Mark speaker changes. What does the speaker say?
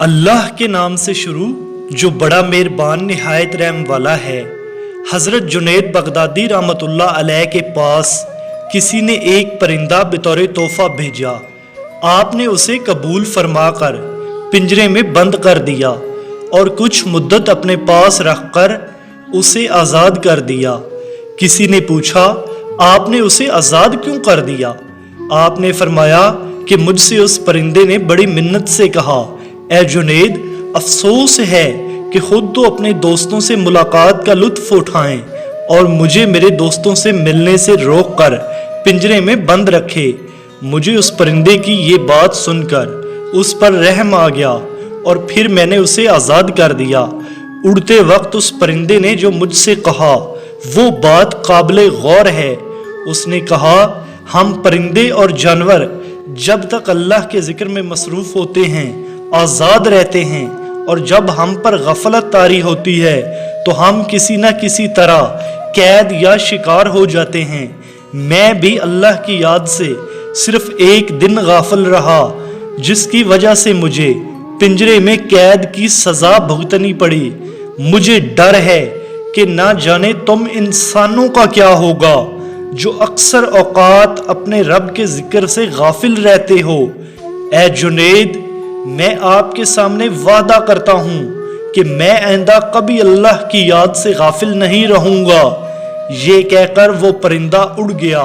Speaker 1: اللہ کے نام سے شروع جو بڑا مہربان نہایت رحم والا ہے۔ حضرت جنید بغدادی رحمۃ اللہ علیہ کے پاس کسی نے ایک پرندہ بطور تحفہ بھیجا۔ آپ نے اسے قبول فرما کر پنجرے میں بند کر دیا اور کچھ مدت اپنے پاس رکھ کر اسے آزاد کر دیا۔ کسی نے پوچھا آپ نے اسے آزاد کیوں کر دیا؟ آپ نے فرمایا کہ مجھ سے اس پرندے نے بڑی منت سے کہا، اے جنید، افسوس ہے کہ خود تو اپنے دوستوں سے ملاقات کا لطف اٹھائیں اور مجھے میرے دوستوں سے ملنے سے روک کر پنجرے میں بند رکھے۔ مجھے اس پرندے کی یہ بات سن کر اس پر رحم آ گیا اور پھر میں نے اسے آزاد کر دیا۔ اڑتے وقت اس پرندے نے جو مجھ سے کہا وہ بات قابل غور ہے۔ اس نے کہا، ہم پرندے اور جانور جب تک اللہ کے ذکر میں مصروف ہوتے ہیں آزاد رہتے ہیں، اور جب ہم پر غفلت طاری ہوتی ہے تو ہم کسی نہ کسی طرح قید یا شکار ہو جاتے ہیں۔ میں بھی اللہ کی یاد سے صرف ایک دن غافل رہا، جس کی وجہ سے مجھے پنجرے میں قید کی سزا بھگتنی پڑی۔ مجھے ڈر ہے کہ نہ جانے تم انسانوں کا کیا ہوگا جو اکثر اوقات اپنے رب کے ذکر سے غافل رہتے ہو۔ اے جنید، میں آپ کے سامنے وعدہ کرتا ہوں کہ میں آئندہ کبھی اللہ کی یاد سے غافل نہیں رہوں گا۔ یہ کہہ کر وہ پرندہ اڑ گیا۔